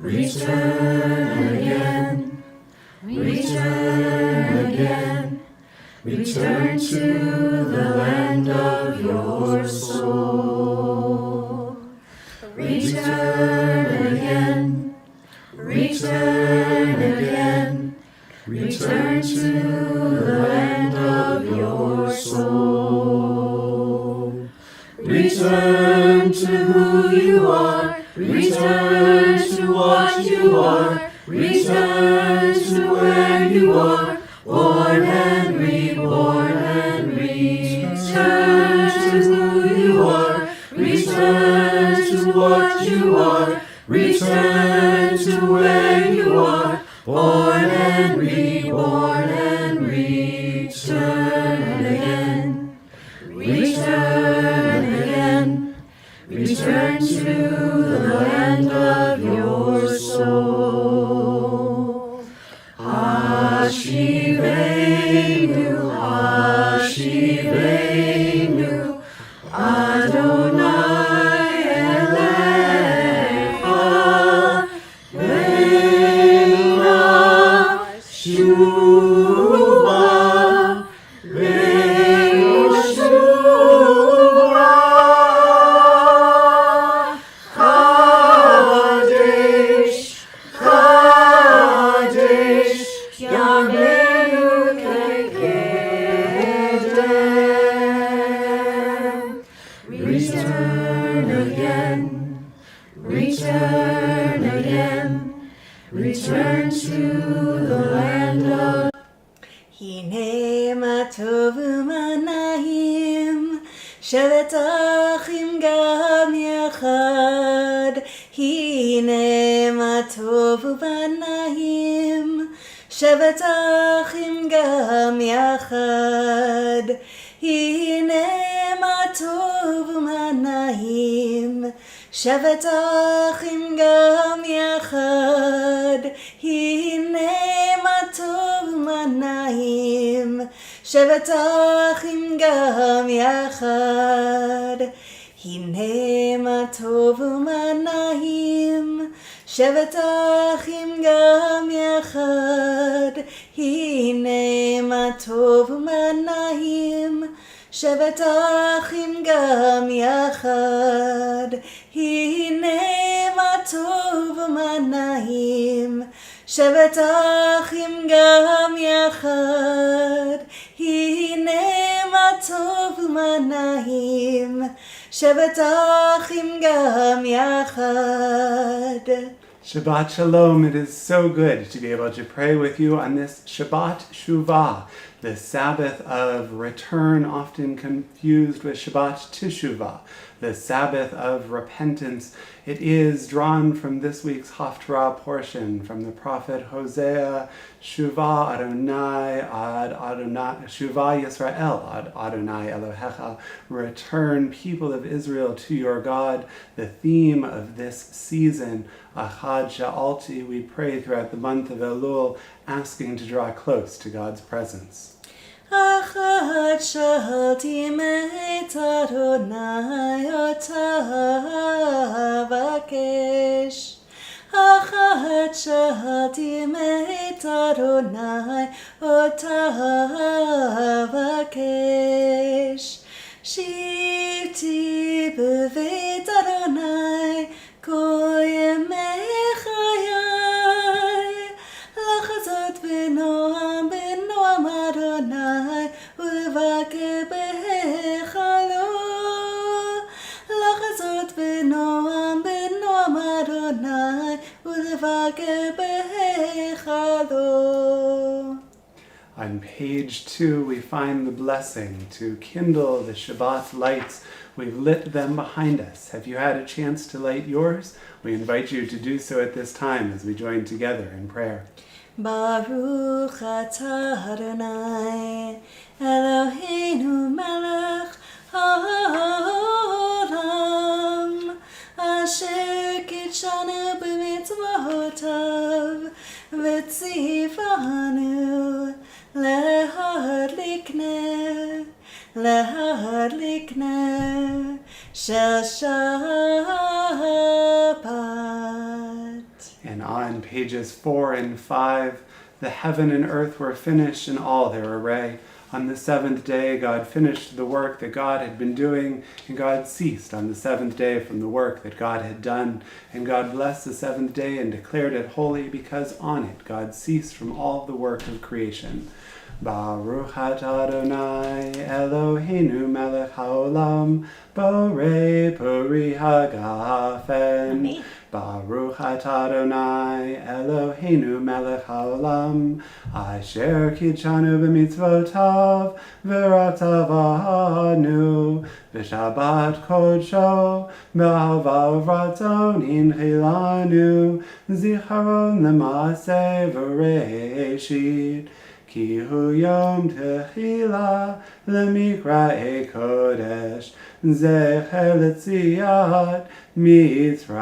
Return again, return again, return to the land of your soul. Return again, return again, return to the land of your soul. Return to who you are, return to what you are, return to where you are, born and reborn and return to who you are, return to what you are, return to where you are, born and reborn and return again, return again, return to the land of your soul. Hashivenu, Hashivenu, Adonai Elecha, Reina Shuvah, Reina Shuvah, Kadesh, Kadesh, Yameinu Kekedem. Return again, return again, return to the land of Hine ma tovu manahim, Shabbat achim gam yachad. Hine ma tovu manahim, Shabbat achim gam yachad. Hine ma tovu manahim, Shabbat achim gam yachad. Hine ma tovu manahim, Shabbat achim gam yachad. Hine ma tovu manahim, Shabbat achim gam yachad. Hine ma tovu manahim, Shabbat achim gam yachad. Hine ma tovu manahim, Shabbat achim gam yachad. Hine ma tovu manahim, Shabbat achim gam yachad. Shabbat Shalom. It is so good to be able to pray with you on this Shabbat Shuvah, the Sabbath of Return, often confused with Shabbat Teshuvah, the Sabbath of Repentance. It is drawn from this week's Haftarah portion from the prophet Hosea, Shuvah Adonai ad Adonai, Shuvah Yisrael ad Adonai Elohecha, return, people of Israel, to your God. The theme of this season, Achad Sha'alti, we pray throughout the month of Elul, asking to draw close to God's presence. Achad sha'alti me'et Adonai ota vakesh. Achad sha'alti me'et Adonai ota vakesh. Shivti b'veit Adonai kol yemei chayai. Lachazot b'noam b'noam Adonai ulevake b'hechalo. Lachazot b'noam b'noam Adonai ulevake b'hechalo. On page 2, we find the blessing to kindle the Shabbat lights. We've lit them behind us. Have you had a chance to light yours? We invite you to do so at this time as we join together in prayer. Baruch atah Adonai Eloheinu melech haolam asher kitshanu b'mitzvotav v'tzivanu lahadlikne shel Shabbat. And on pages 4 and 5, the heaven and earth were finished in all their array. On the seventh day, God finished the work that God had been doing, and God ceased on the seventh day from the work that God had done. And God blessed the seventh day and declared it holy, because on it God ceased from all the work of creation. Baruch atah Adonai Eloheinu melech haolam borei peri hagafen. Amen. Baruch atah Adonai Eloheinu melech haolam asher kitshanu b'mitzvotav v'ratavanu v'shabbat kodsho b'ahava v'ratzon hinchilanu zicharon l'maaseh v'reishit Ki hu yom techila lemikra'e kodesh zecher l'tziyat Mitzrayim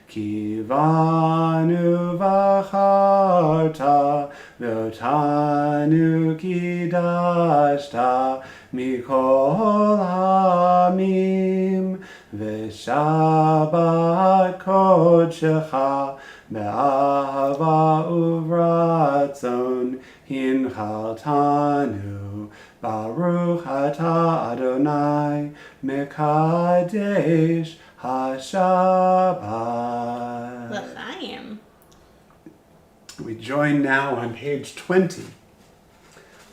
Ki vanu v'acharta v'otanu kidashta mikol hamim v'shabbat kodshecha Be'ahava uvratzon hinchaltanu Baruch atah Adonai mekadesh haShabbat. L'chaim. We join now on page 20.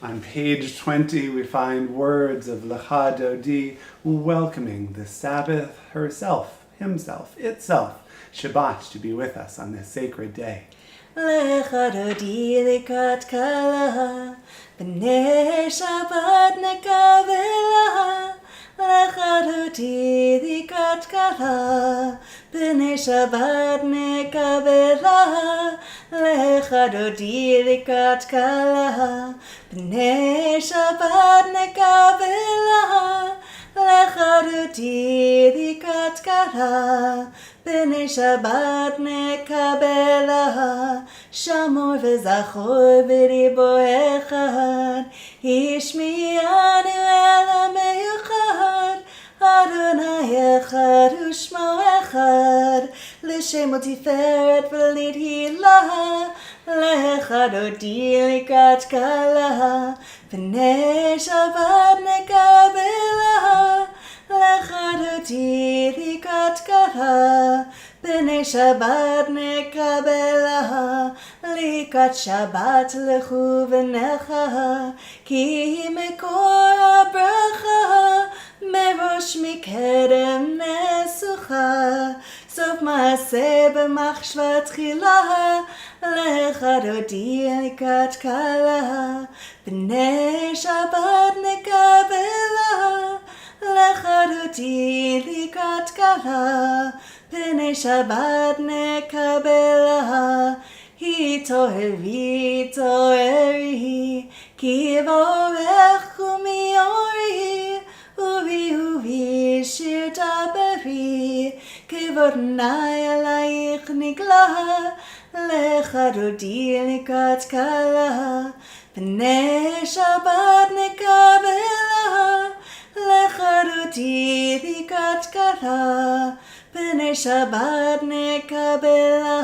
On page 20 we find words of Lecha Dodi welcoming the Sabbath herself, himself, itself, Shabbat, to be with us on this sacred day. Lecha dodi likat kala, b'nei Shabbat nekavela. Lecha dodi likat kala, b'nei Shabbat nekavela. Lecha dodi likat kala, b'nei Shabbat nekavela. Lecha dodi likat kala, B'nei Shabbat nekabela, Shamor v'zachor b'ribo echad, Ishmi'anu el ha'meyuchad, Adonai echad u'shmo echad, L'shemo tiferet v'lithilah, Lecha dodi likat kala, B'nei Shabbat nekabela, Lecha dodi likat kala, B'nei Shabbat nekabela, likat Shabbat lechu v'necha, ki mekor habracha, merosh mikedem nesucha, sof maaseh b'machshva tchila, lecha dodi likat kala, B'nei Shabbat nekabela, Lecha dodi likat kala, B'nei Shabbat nekabela, Hitoheri toheri, Ki vorechu miori, Uri shir daberi, Kivod Adonai alayich nigla, Lecha dodi likat kala, B'nei Shabbat nekabela, Lecha dodi likat kala, B'nei Shabbat nekabela,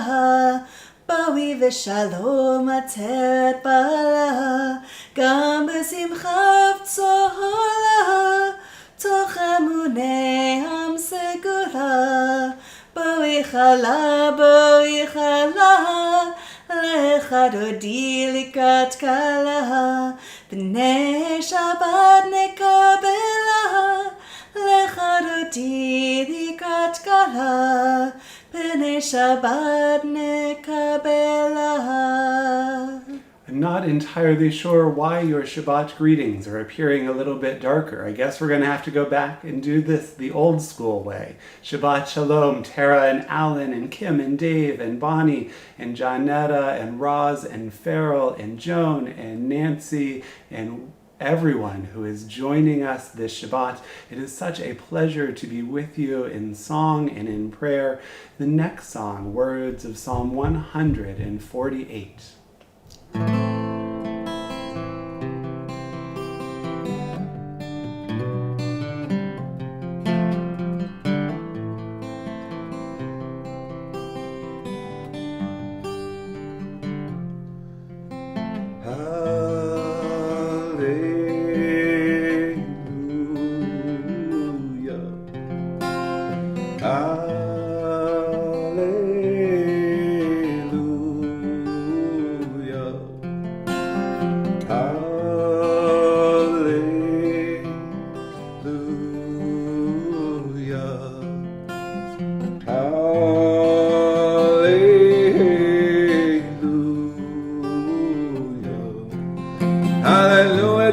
Bawi v'shalom ateret bala, Gam b'simcha v'tzola, Toch emunei am segula, Bawi chala, Lecha dodi likat kala, B'nei Shabbat nekabela, Lecha dodi likat kala, B'nei Shabbat nekabela. I'm not entirely sure why your Shabbat greetings are appearing a little bit darker. I guess we're going to have to go back and do this the old school way. Shabbat Shalom, Tara and Alan and Kim and Dave and Bonnie and Johnetta and Roz and Farrell and Joan and Nancy and everyone who is joining us this Shabbat. It is such a pleasure to be with you in song and in prayer. The next song, words of Psalm 148.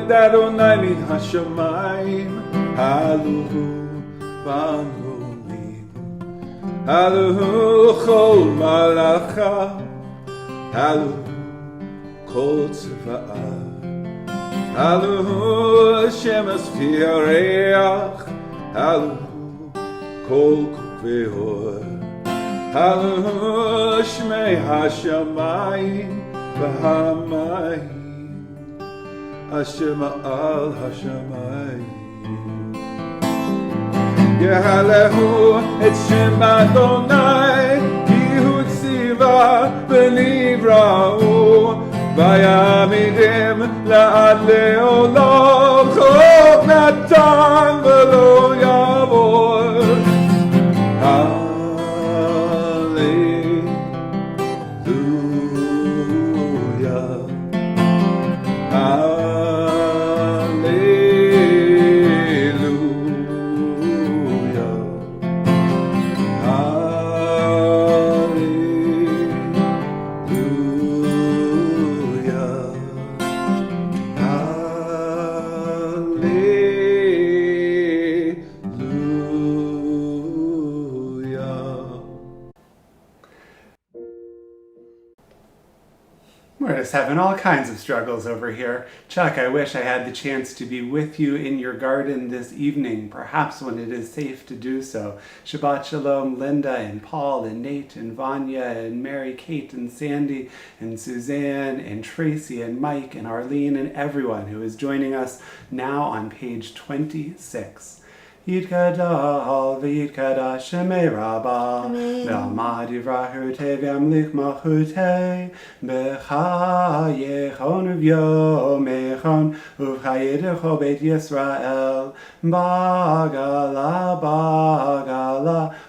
Adonai min hashamayim, haluhu b'anolim, haluhu chol malachav, haluhu kol tzva'av, haluhu Hashem asfi hareach, haluhu kol kveor, haluhu shmei hashamayim v'hamayim. Hashem al Hashemayim. Yehalehu et Shem Adonai, Ki hu tziva v'nivra'u, v'yamirim la'ad le'olam, chok natan v'lo yavor. We're just having all kinds of struggles over here. Chuck, I wish I had the chance to be with you in your garden this evening, perhaps when it is safe to do so. Shabbat Shalom, Linda and Paul and Nate and Vanya and Mary Kate and Sandy and Suzanne and Tracy and Mike and Arlene and everyone who is joining us now on page 26. Yitkadal v'yitkadash shemei Rabbah v'amad yivrahu tevyamlik malchutei b'chayechon uv'yomechon uv'chayedecho beit Yisrael bagala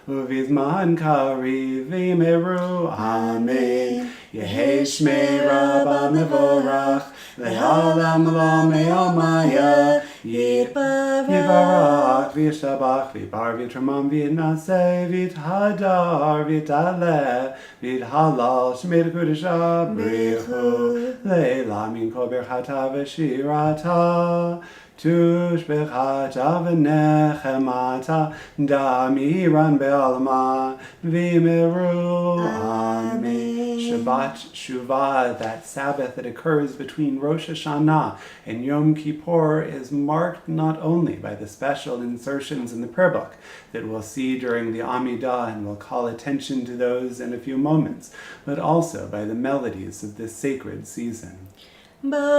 uv'izman kariv v'meru Amen. Yehei shmei Rabbah mevorach le'olam lo me'omaya Yibarach v'yishabach v'yibar v'yitramam v'yitnaseh v'yithadar v'yit'aleh v'yithalal shmei l'kudesha brichu le'ela min kol birchata v'shirata tushbechata v'nechemata damiran be'alma v'yimeru Amen. Shabbat Shuva, that Sabbath that occurs between Rosh Hashanah and Yom Kippur, is marked not only by the special insertions in the prayer book that we'll see during the Amidah, and we'll call attention to those in a few moments, but also by the melodies of this sacred season. Baruch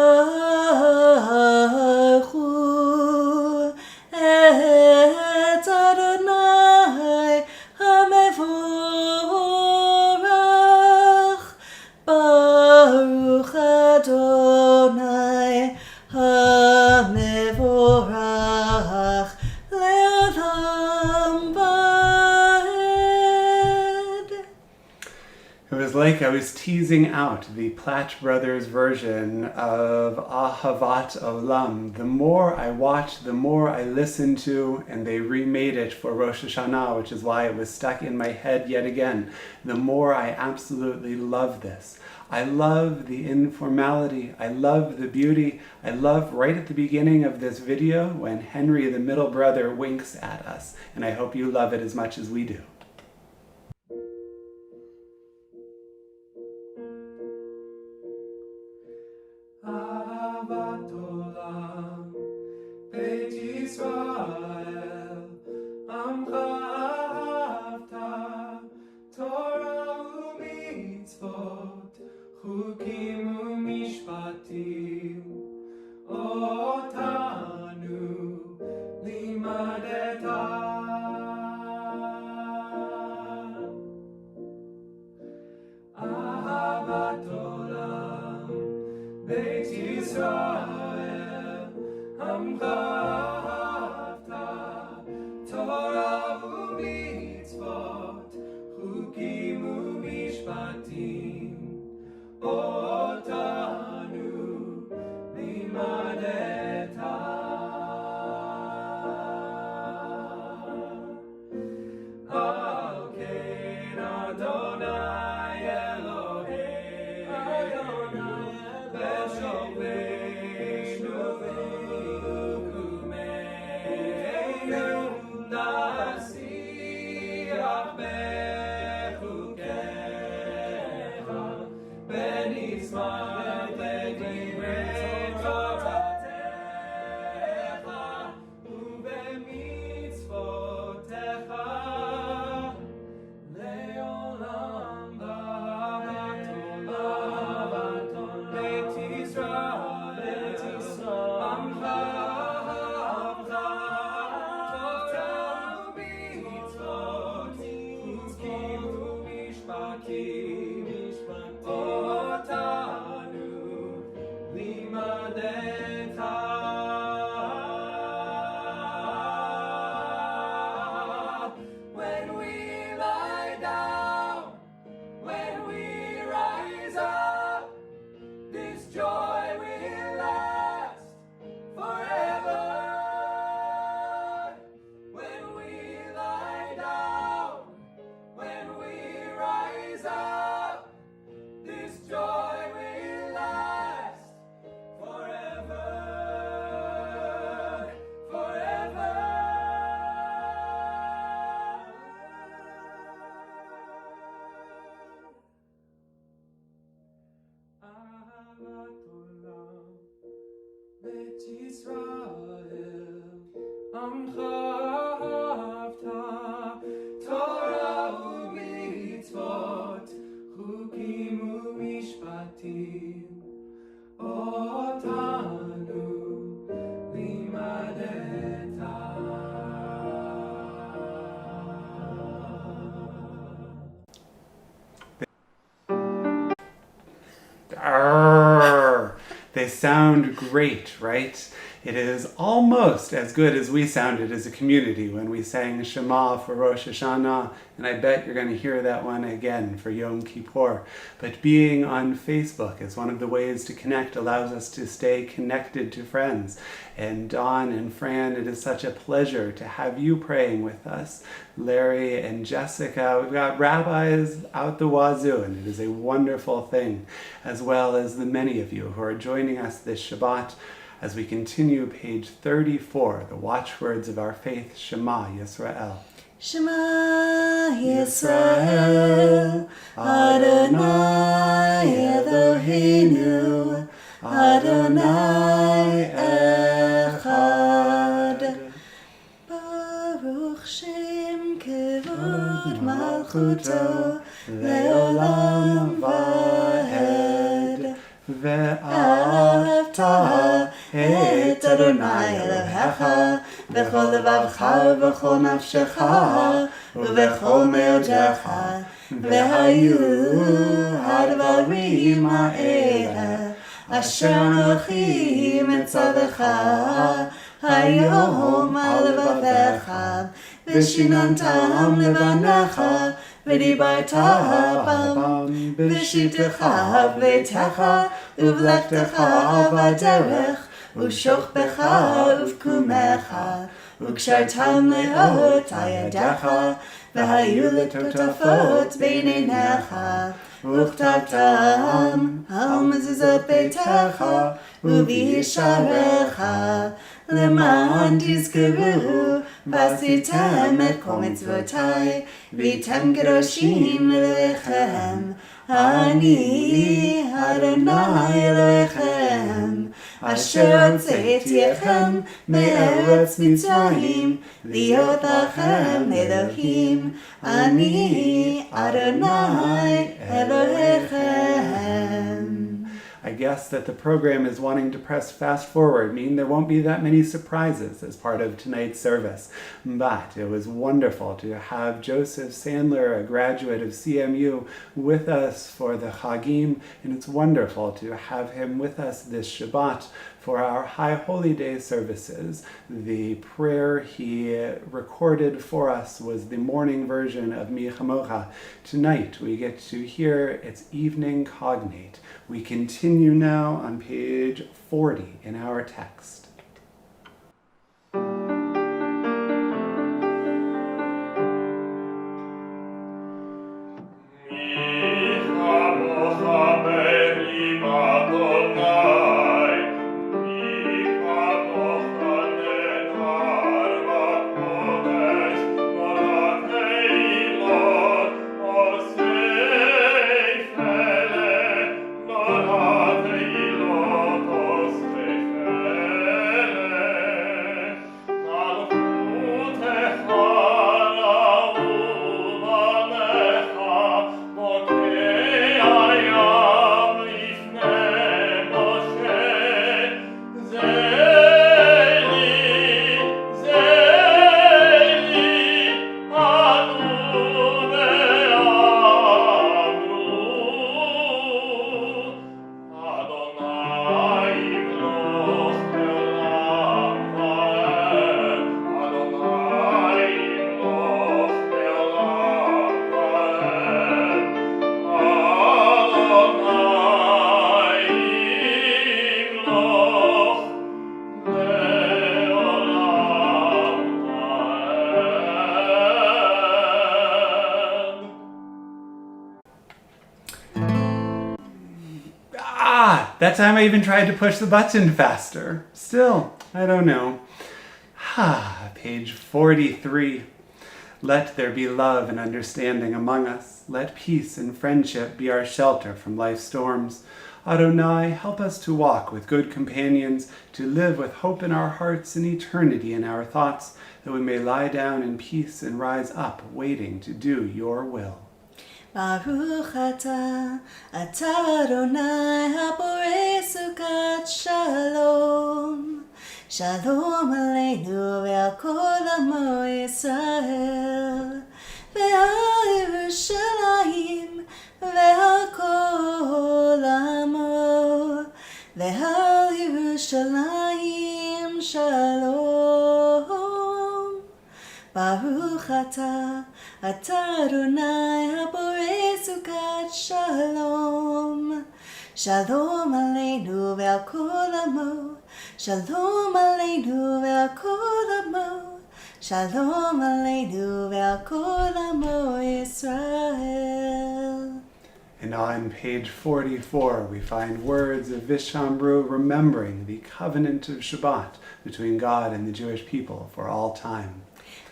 et Adonai HaMevorach, Baruch Adonai HaMevorach le'olam va'ed. It was like I was teasing out the Platt Brothers version of Ahavat Olam. The more I watched, the more I listened to, and they remade it for Rosh Hashanah, which is why it was stuck in my head yet again. The more I absolutely love this. I love the informality. I love the beauty. I love right at the beginning of this video when Henry, the middle brother, winks at us. And I hope you love it as much as we do. Ahavat olam, Beit Yisrael, Amcha ahavta, Torah u'mitzvot, Chukim u'mishpatim, Otanu limadeta. Ahavat olam, Beit Yisrael, Amcha ahavta, Torah u'mitzvot, Chukim u'mishpatim, Otanu limadeta. Al ken Adonai Eloheinu, Beshoveinu v'kumeinu, Nasiach bechukecha, Benizman ledirei Toratecha, Uvemitzvotecha, Le'olam v'aton Beit Yisrael, Amcha ahavta, Torah u'mitzvot, Chukim u'mishpatim, Otanu limadeta. When we lie down, when we rise up, this joy will last forever. When we lie down, when we rise up, this joy will last forever, forever. Ahavat olam, Beit Yisrael, Amcha ahavta, Torah u'mitzvot, Chukim u'mishpatim, Otanu limadeta. Arrgh. They sound great, right? It is almost as good as we sounded as a community when we sang Shema for Rosh Hashanah, and I bet you're going to hear that one again for Yom Kippur. But being on Facebook is one of the ways to connect, allows us to stay connected to friends. And Dawn and Fran, it is such a pleasure to have you praying with us. Larry and Jessica, we've got rabbis out the wazoo, and it is a wonderful thing, as well as the many of you who are joining us this Shabbat as we continue page 34, the watchwords of our faith, Shema Yisrael. Shema Yisrael, Adonai Eloheinu, Adonai Echad. Baruch Shem Kevod Malchuto, Leolam Vahed. Ve'ahavta et Adonai Elohecha b'chol levavcha u'b'chol nafshecha u'b'chol me'odecha ve'hayu hadvarim ha'ele asher anochi metzadecha hayom al levavecha v'shinantam levanecha v'dibarta bam b'shitecha v'techa uvlektecha v'derech ושוכבך ובקומך, וקשרתם לאות על ידיך, והיו לטוטפות בין עיניך, וכתבתם על מזוזות ביתך, ובישעריך, למען תזכרו, ועשיתם את כל מצוותיי, והייתם קדושים לאלוהיכם. אני אדוני אלוהיכם, אשר הוצאתיכם מארץ מצרים, להיות לכם אלוהים. אני אדוני אלוהיכם. I guess guess that the program is wanting to press fast forward, meaning there won't be that many surprises as part of tonight's service. But it was wonderful to have Joseph Sandler, a graduate of CMU, with us for the Chagim, and it's wonderful to have him with us this Shabbat for our High Holy Day services. The prayer he recorded for us was the morning version of Mi Chamocha. Tonight we get to hear its evening cognate. We continue now on page 40 in our text. That time I even tried to push the button faster. Still, I don't know. Page 43. Let there be love and understanding among us. Let peace and friendship be our shelter from life's storms. Adonai, help us to walk with good companions, to live with hope in our hearts and eternity in our thoughts, that we may lie down in peace and rise up, waiting to do your will. Baruch atah Adonai haborei sukat shalom. Shalom aleinu ve'al kol amo Yisrael, ve'al Yerushalayim, ve'al kol amo, ve'al Yerushalayim shalom. Baruch atah Adonai haborei sukat shalom. Shalom aleinu ve'al kol amo, shalom aleinu ve'al kol amo, shalom aleinu ve'al kol amo Yisrael. And on page 44, we find words of Vishamru remembering the covenant of Shabbat between God and the Jewish people for all time.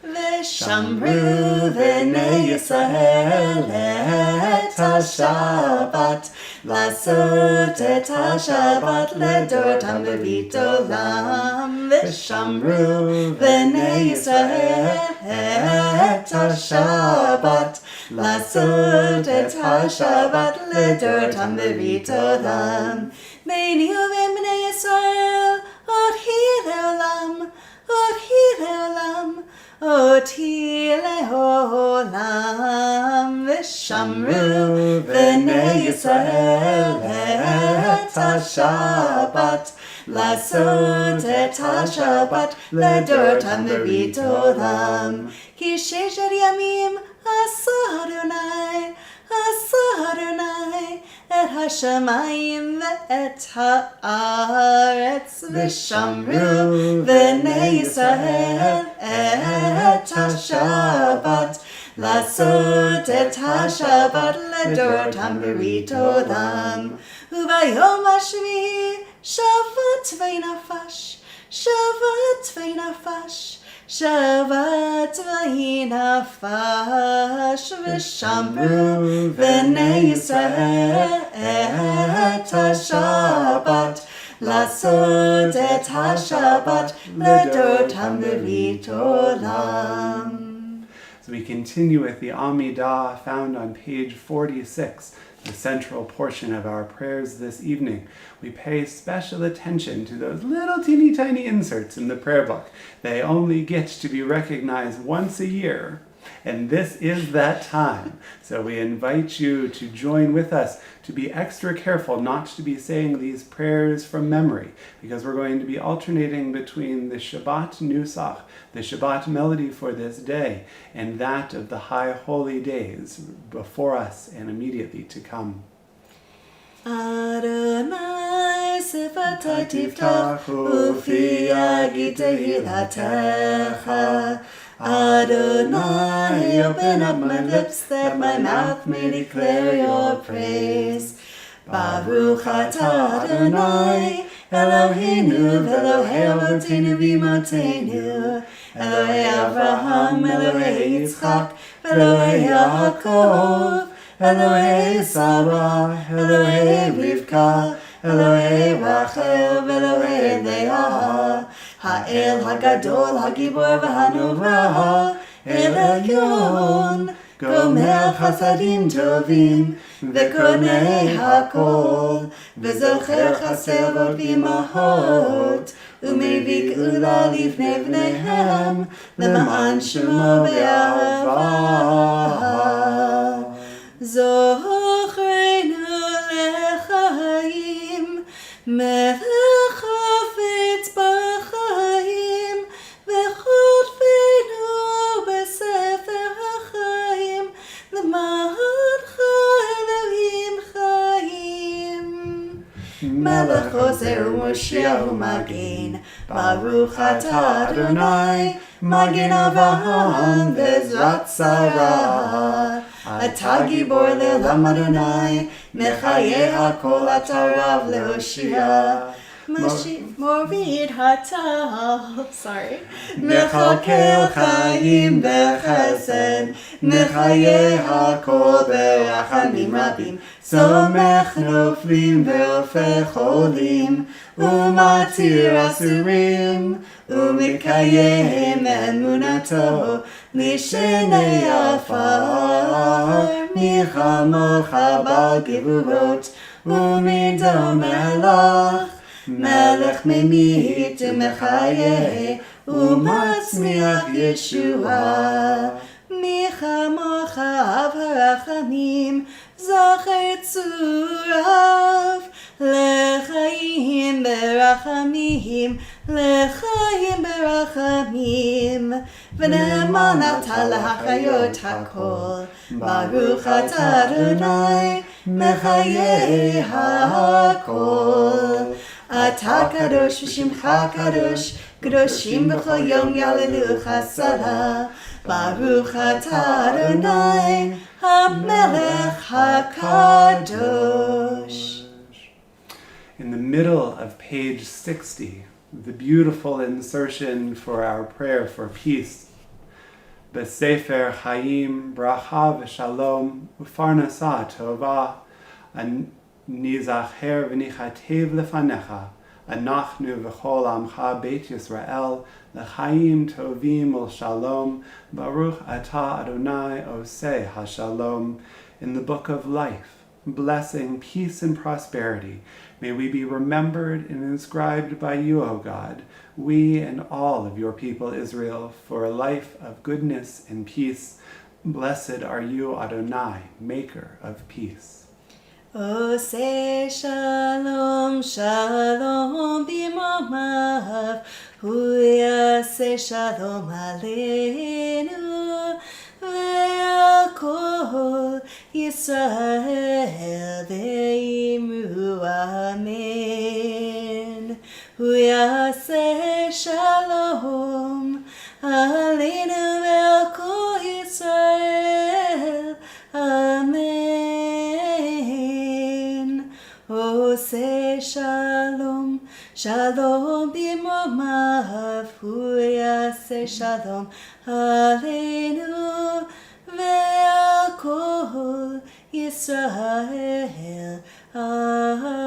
V'shamru b'nei Yisrael et ha-Shabbat, לעשות את השבת לדורתם בברית עולם. ושמרו בני ישראל את השבת, לעשות את השבת לדורתם בברית עולם. ביני ובין בני ישראל עוד היא לעולם, עוד היא לעולם, אותי לעולם. ושמרו בני ישראל את השבת, לעשות את השבת לדורתם בברית עולם. כי ששת ימים עשה אדוני, עשה אדוני את השמיים ואת הארץ. ושמרו בני ישראל את השבת, לעשות את השבת לדורתם בברית עולם. וביום השביעי שבת ונפש, שבת ונפש, שבת ונפש. ושמרו בני ישראל את השבת, לעשות את השבת לדורתם בברית עולם. So So we continue with the Amidah found on page 46, the central portion of our prayers this evening. We pay special attention to those little teeny tiny inserts in the prayer book. They only get to be recognized once a year, and this is that time. So we invite you to join with us, to be extra careful not to be saying these prayers from memory, because we're going to be alternating between the Shabbat Nusach, the Shabbat melody for this day, and that of the high holy days before us and immediately to come. Adonai sifatai tiftach ufi yagid tehilatecha. Adonai, open up my lips that my mouth may declare your praise. Baruch atah Adonai, Eloheinu v'Elohei avotenu v'imotenu, Elohei Avraham, Elohei Yitzchak, Elohei Yaakov, Elohei Sarah, Elohei Rivka, Elohei Rachel, Elohei Leah, Ha'el Hagadol, Hagibor v'Hanורא, El Elyon, Gomer Chasadim Tovim, V'konei Hakol, V'zocher Chasevot v'imahot, U'mevik Ula Livnei Bneihem, L'ma'an Shemo be'ahava. Zochreinu lechaim, Melech Hafetz b'chaim, V'chotfeinu b'sefer ha'chaim, L'ma'ancha Elohim chaim. Melech Ozer u'Moshiach u'Magen, Baruch atah Adonai, Magen Avraham v'Ezrat Sarah. Atah gibor le'olam Adonai, Mechayeh hakol atah rav le'hoshia. Morid hatah, sorry. Mechalkel chayim b'chesed, Mechayeh hakol berachamim rabim, Somech noflim ve'ofech cholim, Umatir asurim, Umekayem emunato, Lishenei afar, Michamocha b'gevurot, Umido melach, Melech memit umechayeh, Umatzmiach Yeshua. Michamocha av harachamim, Zocher tzurav, L'chaim berachamim, L'chaim berachamim, V'ne'eman atah l'hachayot hakol, Baruch atah Adonai, Mechayeh hakol. Atah kadosh v'shimcha kadosh, Kadoshim b'chol yom yalelucha salah, Baruch atah Adonai, HaMelech HaKadosh. In the middle of page 60, the beautiful insertion for our prayer for peace. B'sefer Chaim, bracha v'shalom, u'farnasa tova, nizacher v'nichatev lefanecha, anachnu v'chol amcha beit Yisrael, l'chaim tovim u'shalom, baruch atah Adonai oseh hashalom. In the book of life, blessing, peace, and prosperity, may we be remembered and inscribed by you, O God, we and all of your people Israel, for a life of goodness and peace. Blessed are you, Adonai, maker of peace. Oseh shalom, shalom b'momav, hu yaseh shalom aleinu, ve'al kol Yisrael ve'imru amen. Hu yaseh shalom aleinu ve'al kol Yisrael amen. Oseh shalom, shalom b'momav, hu yaseh shalom aleinu ve'al kol Yisrael amen.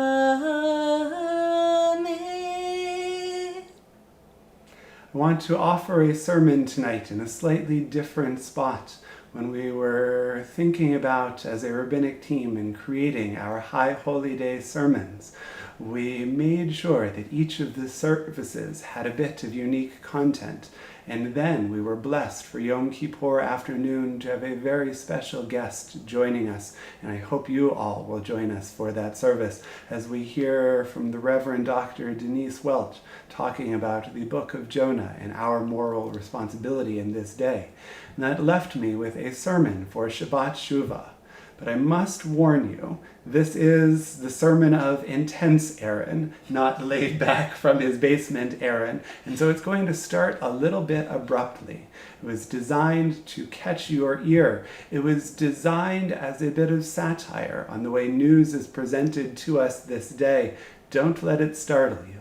I want to offer a sermon tonight in a slightly different spot. When we were thinking about, as a rabbinic team, in creating our High Holy Day sermons, we made sure that each of the services had a bit of unique content. And then we were blessed for Yom Kippur afternoon to have a very special guest joining us. And I hope you all will join us for that service as we hear from the Reverend Dr. Denise Welch talking about the book of Jonah and our moral responsibility in this day. And that left me with a sermon for Shabbat Shuva. But I must warn you, this is the sermon of intense Aaron, not laid back from his basement Aaron. And so it's going to start a little bit abruptly. It was designed to catch your ear. It was designed as a bit of satire on the way news is presented to us this day. Don't let it startle you.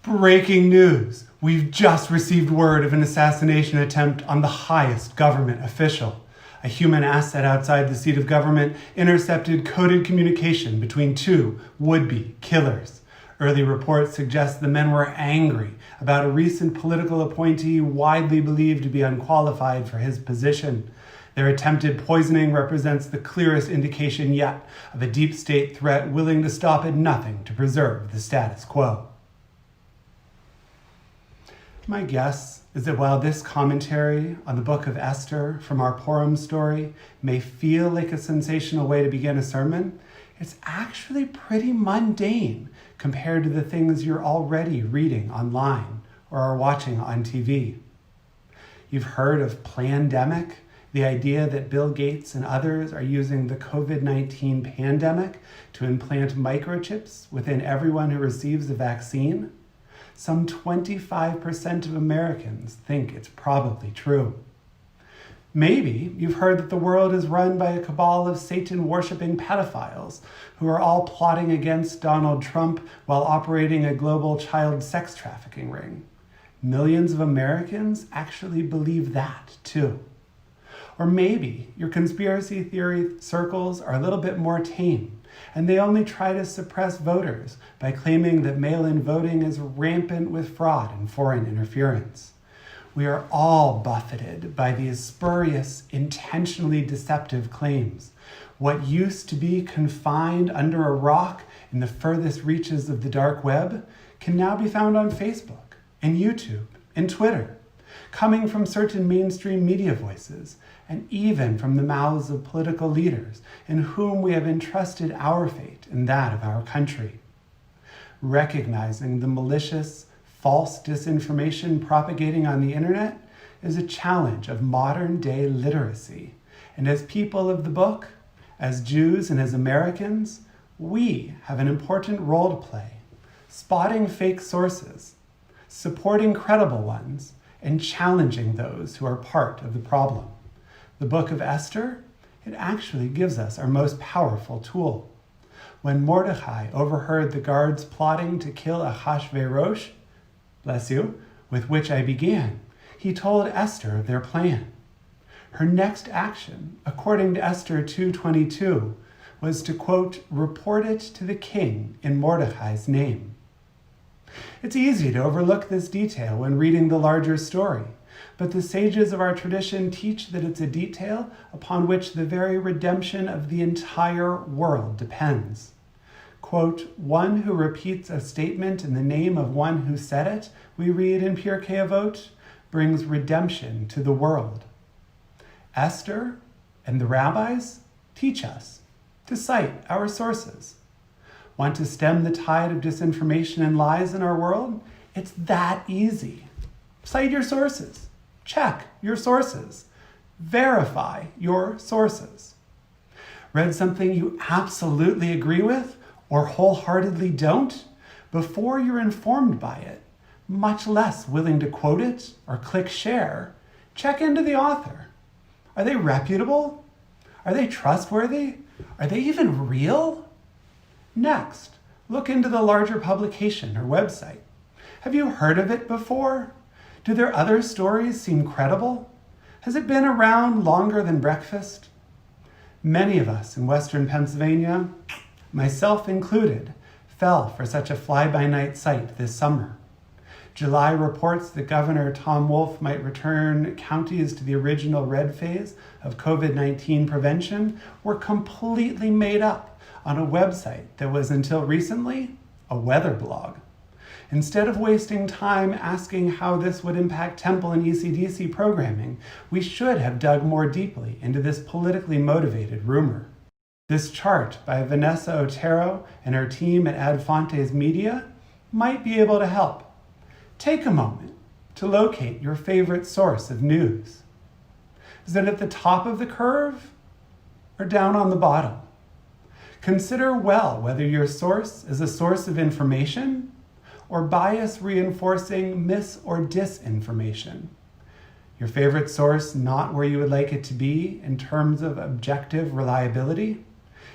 Breaking news! We've just received word of an assassination attempt on the highest government official. A human asset outside the seat of government intercepted coded communication between two would-be killers. Early reports suggest the men were angry about a recent political appointee widely believed to be unqualified for his position. Their attempted poisoning represents the clearest indication yet of a deep state threat willing to stop at nothing to preserve the status quo. My guess is that while this commentary on the book of Esther from our Purim story may feel like a sensational way to begin a sermon, it's actually pretty mundane compared to the things you're already reading online or are watching on TV. You've heard of plandemic, the idea that Bill Gates and others are using the COVID-19 pandemic to implant microchips within everyone who receives the vaccine. Some 25% of Americans think it's probably true. Maybe you've heard that the world is run by a cabal of Satan-worshipping pedophiles who are all plotting against Donald Trump while operating a global child sex trafficking ring. Millions of Americans actually believe that, too. Or maybe your conspiracy theory circles are a little bit more tame, and they only try to suppress voters by claiming that mail-in voting is rampant with fraud and foreign interference. We are all buffeted by these spurious, intentionally deceptive claims. What used to be confined under a rock in the furthest reaches of the dark web can now be found on Facebook and YouTube and Twitter, coming from certain mainstream media voices, and even from the mouths of political leaders in whom we have entrusted our fate and that of our country. Recognizing the malicious, false disinformation propagating on the internet is a challenge of modern-day literacy. And as people of the book, as Jews and as Americans, we have an important role to play, spotting fake sources, supporting credible ones, and challenging those who are part of the problem. The book of Esther, it actually gives us our most powerful tool. When Mordecai overheard the guards plotting to kill Ahasuerus, bless you, with which I began, he told Esther of their plan. Her next action, according to Esther 2:22, was to, quote, report it to the king in Mordecai's name. It's easy to overlook this detail when reading the larger story, but the sages of our tradition teach that it's a detail upon which the very redemption of the entire world depends. Quote, one who repeats a statement in the name of one who said it, we read in Pirkei Avot, brings redemption to the world. Esther and the rabbis teach us to cite our sources. Want to stem the tide of disinformation and lies in our world? It's that easy. Cite your sources. Check your sources. Verify your sources. Read something you absolutely agree with or wholeheartedly don't? Before you're informed by it, much less willing to quote it or click share, check into the author. Are they reputable? Are they trustworthy? Are they even real? Next, look into the larger publication or website. Have you heard of it before? Do their other stories seem credible? Has it been around longer than breakfast? Many of us in Western Pennsylvania, myself included, fell for such a fly-by-night site this summer. July reports that Governor Tom Wolf might return counties to the original red phase of COVID-19 prevention were completely made up on a website that was until recently a weather blog. Instead of wasting time asking how this would impact Temple and ECDC programming, we should have dug more deeply into this politically motivated rumor. This chart by Vanessa Otero and her team at Ad Fontes Media might be able to help. Take a moment to locate your favorite source of news. Is it at the top of the curve or down on the bottom? Consider well whether your source is a source of information or bias-reinforcing mis- or disinformation. Your favorite source not where you would like it to be in terms of objective reliability?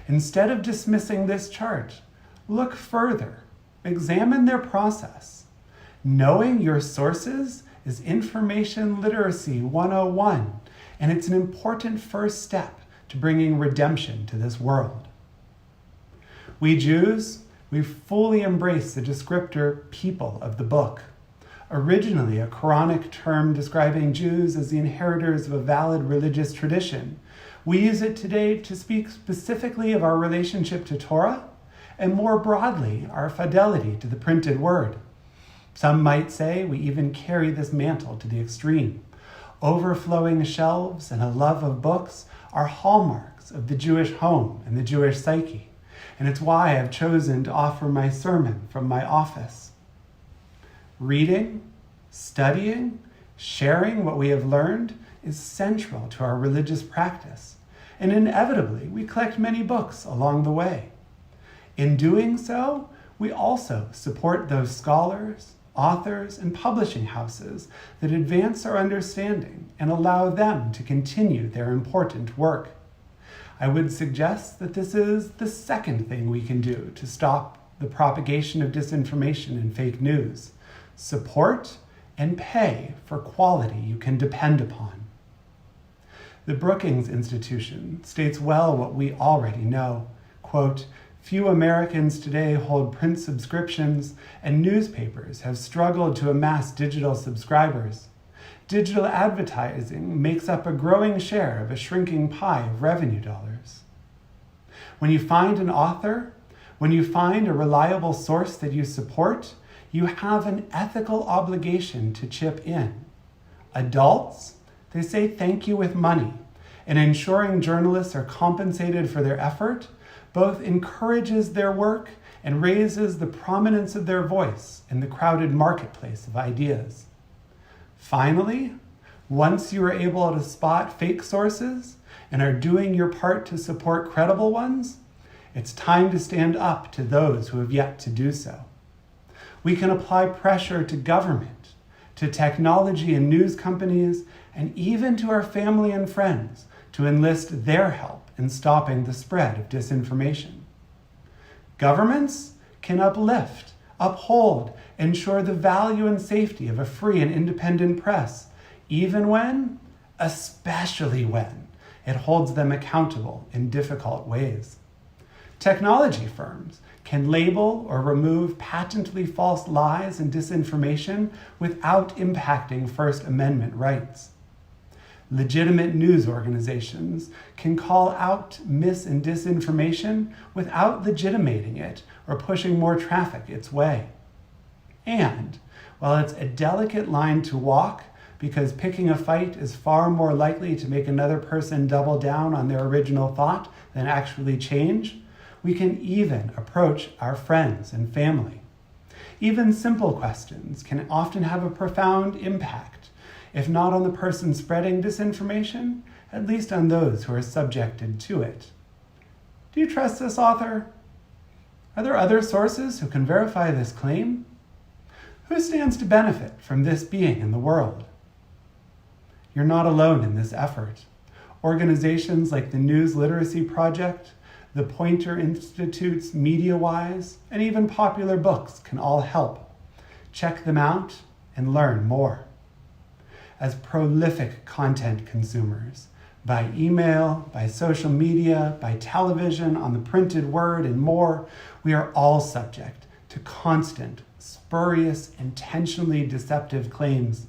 Instead of dismissing this chart, look further. Examine their process. Knowing your sources is information literacy 101, and it's an important first step to bringing redemption to this world. We Jews, we fully embrace the descriptor people of the book. Originally a Quranic term describing Jews as the inheritors of a valid religious tradition, we use it today to speak specifically of our relationship to Torah and more broadly, our fidelity to the printed word. Some might say we even carry this mantle to the extreme. Overflowing shelves and a love of books are hallmarks of the Jewish home and the Jewish psyche, and it's why I've chosen to offer my sermon from my office. Reading, studying, sharing what we have learned is central to our religious practice, and inevitably we collect many books along the way. In doing so, we also support those scholars, authors, and publishing houses that advance our understanding and allow them to continue their important work. I would suggest that this is the second thing we can do to stop the propagation of disinformation and fake news. Support and pay for quality you can depend upon. The Brookings Institution states well what we already know. Quote, "Few Americans today hold print subscriptions, and newspapers have struggled to amass digital subscribers. Digital advertising makes up a growing share of a shrinking pie of revenue dollars." When you find an author, when you find a reliable source that you support, you have an ethical obligation to chip in. Adults, they say thank you with money, and ensuring journalists are compensated for their effort both encourages their work and raises the prominence of their voice in the crowded marketplace of ideas. Finally, once you are able to spot fake sources and are doing your part to support credible ones, it's time to stand up to those who have yet to do so. We can apply pressure to government, to technology and news companies, and even to our family and friends to enlist their help in stopping the spread of disinformation. Governments can uplift, uphold, ensure the value and safety of a free and independent press, even when, especially when, it holds them accountable in difficult ways. Technology firms can label or remove patently false lies and disinformation without impacting First Amendment rights. Legitimate news organizations can call out mis- and disinformation without legitimating it or pushing more traffic its way. And while it's a delicate line to walk, because picking a fight is far more likely to make another person double down on their original thought than actually change, we can even approach our friends and family. Even simple questions can often have a profound impact, if not on the person spreading disinformation, at least on those who are subjected to it. Do you trust this author? Are there other sources who can verify this claim? Who stands to benefit from this being in the world? You're not alone in this effort. Organizations like the News Literacy Project, the Poynter Institute's MediaWise, and even Popular Books can all help. Check them out and learn more. As prolific content consumers, by email, by social media, by television, on the printed word, and more, we are all subject to constant, spurious, intentionally deceptive claims.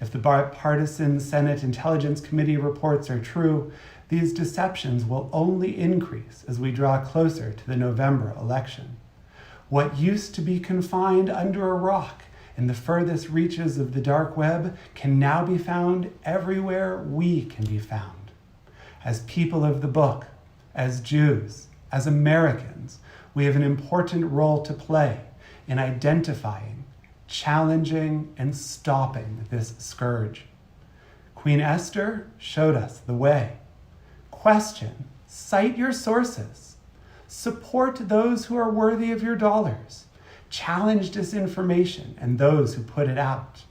If the bipartisan Senate Intelligence Committee reports are true, these deceptions will only increase as we draw closer to the November election. What used to be confined under a rock in the furthest reaches of the dark web can now be found everywhere we can be found. As people of the book, as Jews, as Americans, we have an important role to play in identifying, challenging, and stopping this scourge. Queen Esther showed us the way. Question, cite your sources. Support those who are worthy of your dollars. Challenge disinformation and those who put it out.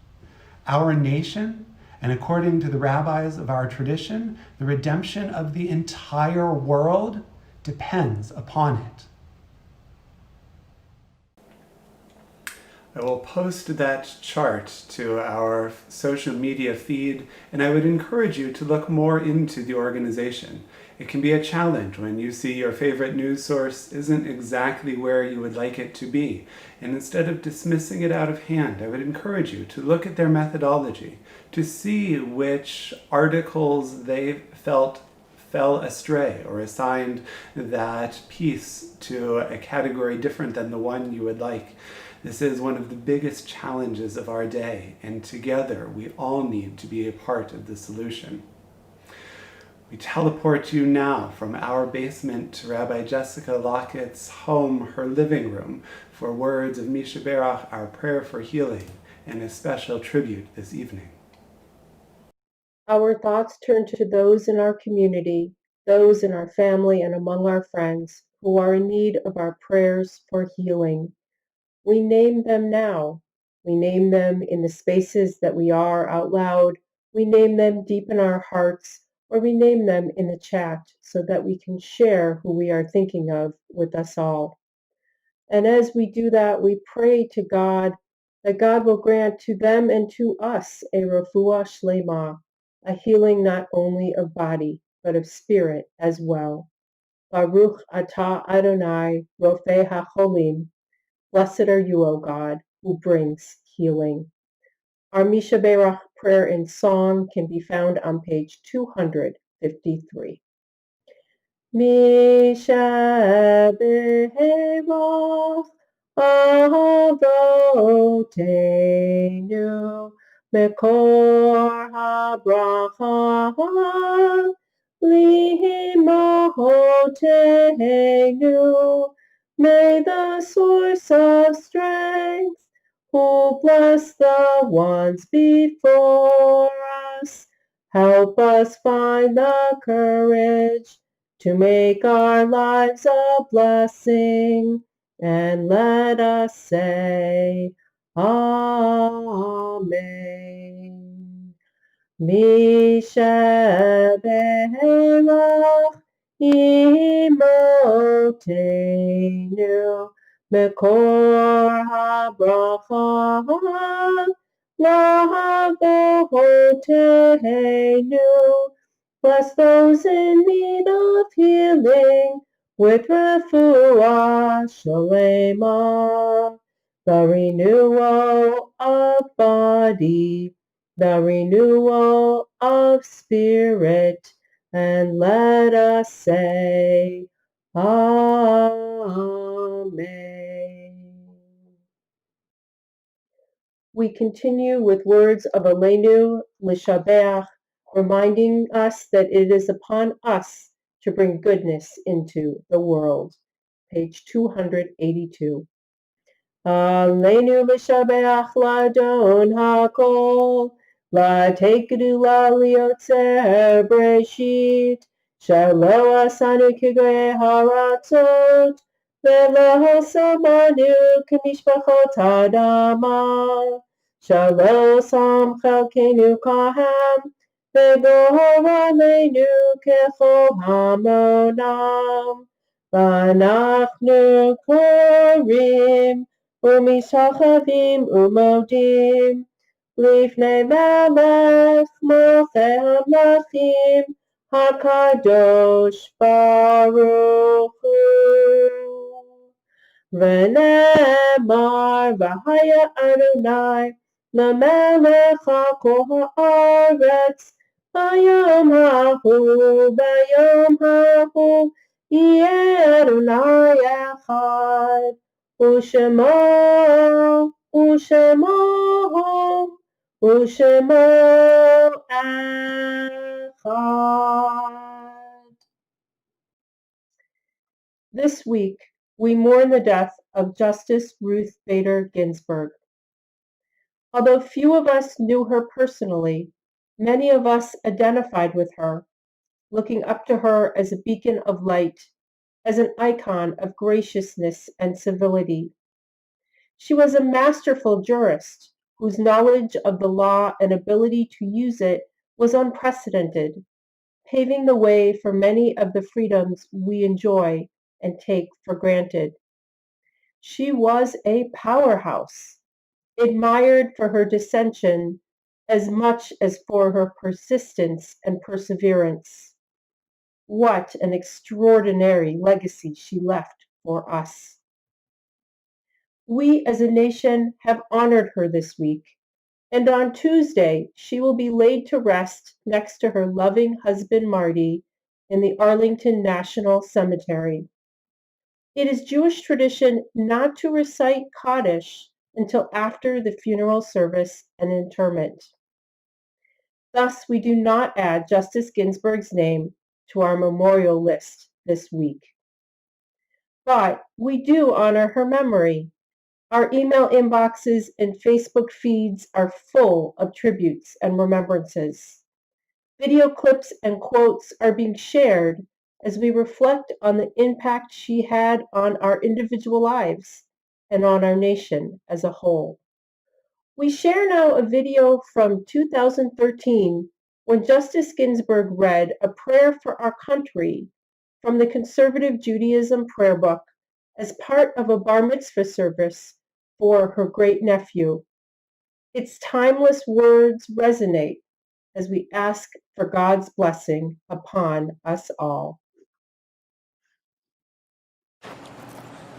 Our nation, and according to the rabbis of our tradition, the redemption of the entire world depends upon it. I will post that chart to our social media feed, and I would encourage you to look more into the organization. It can be a challenge when you see your favorite news source isn't exactly where you would like it to be. And instead of dismissing it out of hand, I would encourage you to look at their methodology, to see which articles they felt fell astray or assigned that piece to a category different than the one you would like. This is one of the biggest challenges of our day, and together we all need to be a part of the solution. We teleport you now from our basement to Rabbi Jessica Lockett's home, her living room, for words of Misha Berach, our prayer for healing, and a special tribute this evening. Our thoughts turn to those in our community, those in our family and among our friends who are in need of our prayers for healing. We name them now. We name them in the spaces that we are out loud. We name them deep in our hearts, or we name them in the chat so that we can share who we are thinking of with us all. And as we do that, we pray to God that God will grant to them and to us a refuah shlema, a healing not only of body, but of spirit as well. Baruch atah Adonai, Rofei HaCholim. Blessed are you, O God, who brings healing. Our Misha Berach prayer in song can be found on page 253. Misha Berach Avotenu Mekor HaBracha L'Imahotenu. May the source of strength, who bless the ones before us, help us find the courage to make our lives a blessing, and let us say, Amen. Misha Berach Imotenu Mekor HaBracha L'Avotenu. Bless those in need of healing with refuah shalema, the renewal of body, the renewal of spirit, and let us say, Amen. We continue with words of Aleinu L'Shabeach, reminding us that it is upon us to bring goodness into the world. Page 282. Aleinu L'Shabeach L'Adon HaKol, L'Tei Gedula L'Yotzer Breshit, Shelo Asanu K'Grei Haratzot, Ve'lo Samanu K'Mishpachot Adama, Shelo Sam Chelkenu Kahem, Ve'gor Aleinu K'chol Hamonam, V'anachnu Korim, U'mishachavim u'modim, Lifnei Melech Malchei HaMelachim, HaKadosh Baruch Hu. V'ne'emar v'haya Adonai l'melech kol ha'aretz bayom hahu yeh Adonai echad u'shemo echad. This week, we mourn the death of Justice Ruth Bader Ginsburg. Although few of us knew her personally, many of us identified with her, looking up to her as a beacon of light, as an icon of graciousness and civility. She was a masterful jurist whose knowledge of the law and ability to use it was unprecedented, paving the way for many of the freedoms we enjoy and take for granted. She was a powerhouse, admired for her dissension as much as for her persistence and perseverance. What an extraordinary legacy she left for us. We as a nation have honored her this week, and on Tuesday she will be laid to rest next to her loving husband Marty in the Arlington National Cemetery. It is Jewish tradition not to recite Kaddish until after the funeral service and interment. Thus, we do not add Justice Ginsburg's name to our memorial list this week. But we do honor her memory. Our email inboxes and Facebook feeds are full of tributes and remembrances. Video clips and quotes are being shared as we reflect on the impact she had on our individual lives and on our nation as a whole. We share now a video from 2013 when Justice Ginsburg read a prayer for our country from the Conservative Judaism prayer book as part of a bar mitzvah service for her great-nephew. Its timeless words resonate as we ask for God's blessing upon us all.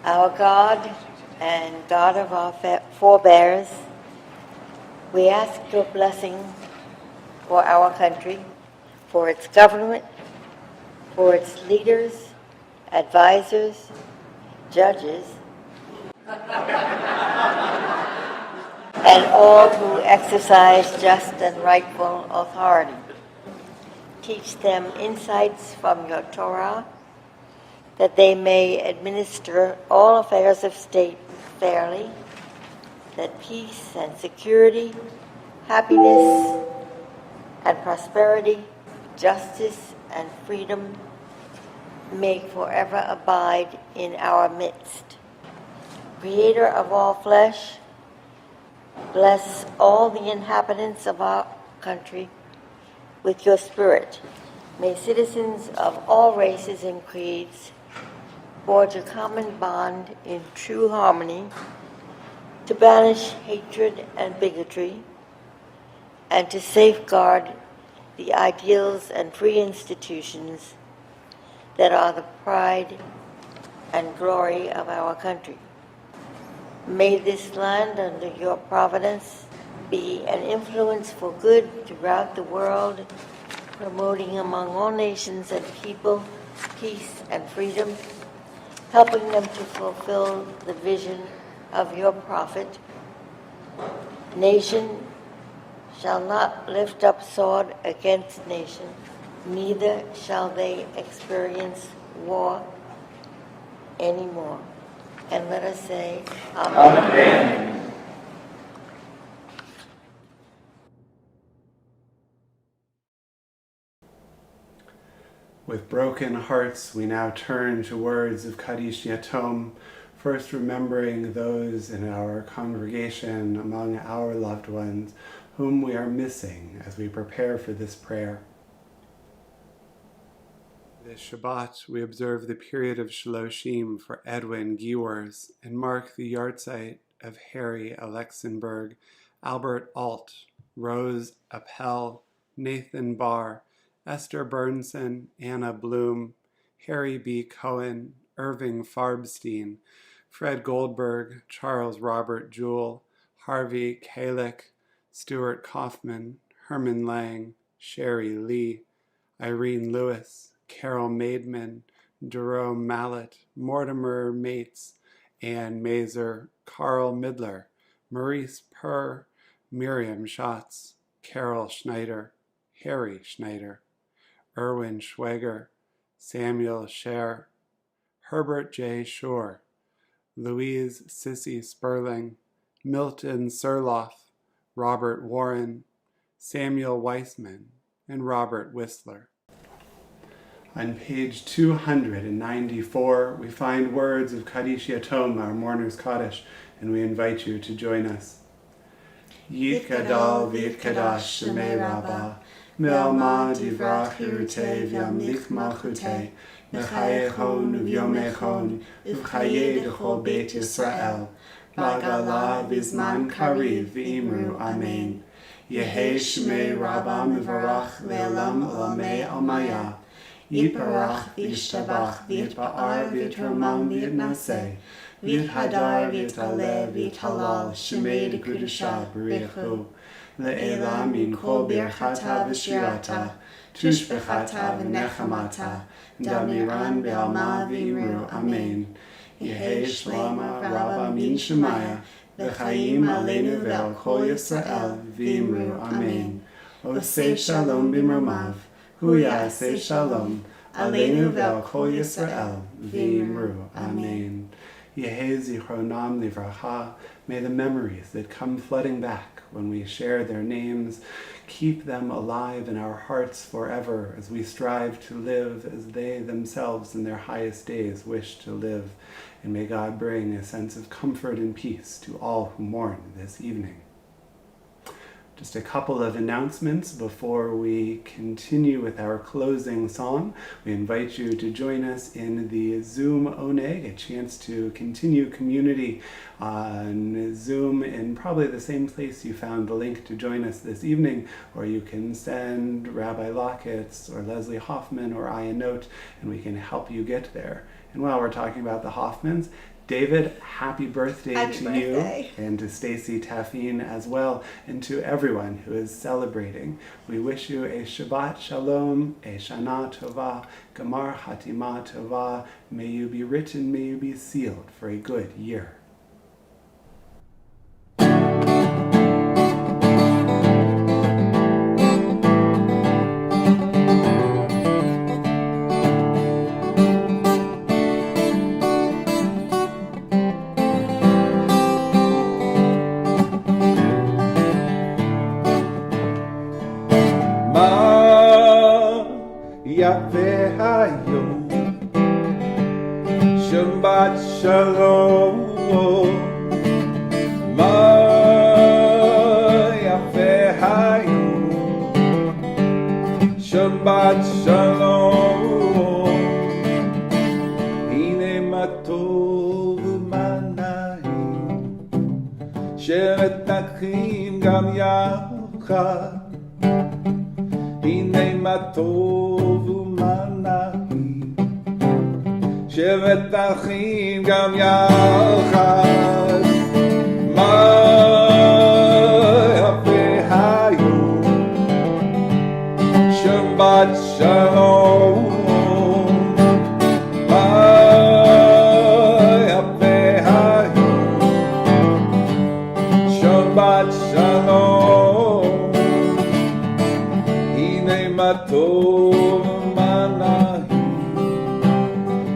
Our God and God of our forebears, we ask your blessing for our country, for its government, for its leaders, advisors, judges, and all who exercise just and rightful authority. Teach them insights from your Torah, that they may administer all affairs of state fairly, that peace and security, happiness and prosperity, justice and freedom may forever abide in our midst. Creator of all flesh, bless all the inhabitants of our country with your spirit. May citizens of all races and creeds forge a common bond in true harmony to banish hatred and bigotry and to safeguard the ideals and free institutions that are the pride and glory of our country. May this land under your providence be an influence for good throughout the world, promoting among all nations and people peace and freedom, helping them to fulfill the vision of your prophet. Nation shall not lift up sword against nation, neither shall they experience war anymore. And let us say, Amen. Amen. With broken hearts, we now turn to words of Kaddish Yatom, first remembering those in our congregation among our loved ones whom we are missing as we prepare for this prayer. This Shabbat, we observe the period of Shloshim for Edwin Giwers and mark the yahrzeit of Harry Alexenberg, Albert Alt, Rose Appel, Nathan Barr, Esther Burnson, Anna Bloom, Harry B. Cohen, Irving Farbstein, Fred Goldberg, Charles Robert Jewell, Harvey Kalick, Stuart Kaufman, Herman Lang, Sherry Lee, Irene Lewis, Carol Maidman, Jerome Mallet, Mortimer Mates, Ann Mazer, Carl Midler, Maurice Purr, Miriam Schatz, Carol Schneider, Harry Schneider, Erwin Schweger, Samuel Scher, Herbert J. Shore, Louise Sissy Sperling, Milton Surloff, Robert Warren, Samuel Weissman, and Robert Whistler. On page 294, we find words of Kaddish Yatom, our mourner's Kaddish, and we invite you to join us. Yitkadal v'yitkadash shemei Rabbah, Me'alma divrach hirutei v'yamlich malchutei, B'chayechon u'vyomechon, u'v'chayei d'chol Beit Yisrael, Ba'gala v'zman kariv v'imru Amen. Yehei shemei Rabbah mevarach le'olam olamei almaya, Yiparach v'yishtabach v'yitba'ar v'yitromam v'yitnaseh, v'yithadar v'yitale v'yithalal shemei d'kudusha b'richu, le'ela min kol birchata v'shirata, tushbechata v'nechamata, damiran be'alma v'imru Amen. Yehei shlama Rabbah min Shemaya, v'chaim aleinu ve'al kol Yisrael v'imru Amen. Oseh shalom b'mromav, Hu ya'aseh shalom, aleinu ve'al kol Yisrael v'imru Amen. Yehei zichronam livracha, may the memories that come flooding back when we share their names keep them alive in our hearts forever as we strive to live as they themselves in their highest days wish to live. And may God bring a sense of comfort and peace to all who mourn this evening. Just a couple of announcements before we continue with our closing song. We invite you to join us in the Zoom Oneg, a chance to continue community on Zoom in probably the same place you found the link to join us this evening, or you can send Rabbi Locketz or Leslie Hoffman or I a note and we can help you get there. And while we're talking about the Hoffmans, David, happy birthday to you, and to Stacy Taffine as well, and to everyone who is celebrating. We wish you a Shabbat Shalom, a Shana Tova, Gamar Hatima Tova. May you be written, may you be sealed for a good year. Shabbat Shalom, Ma Yafeh Hayom. Shabbat Shalom, Hine ma tov u'manahim, Shevet nachim gam yachad. Hine ma tov u'manahim, Shevet achim gam yachad. Ma yafeh hayom, Shabbat Shalom, Ma yafeh hayom, Shabbat Shalom, Hine ma tov u'manahim,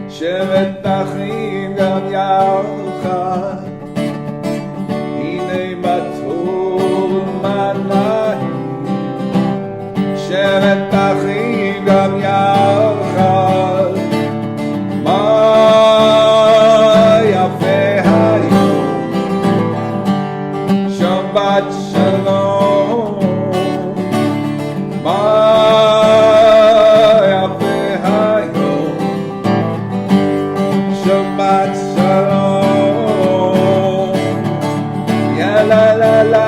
Shevet achim gam yachad. Hine ma tov u'manahim, Shevet achim gam yachad. Ma yafeh hayom, Shabbat Shalom, Ma yafeh hayom, Shabbat Shalom. Ya la la la.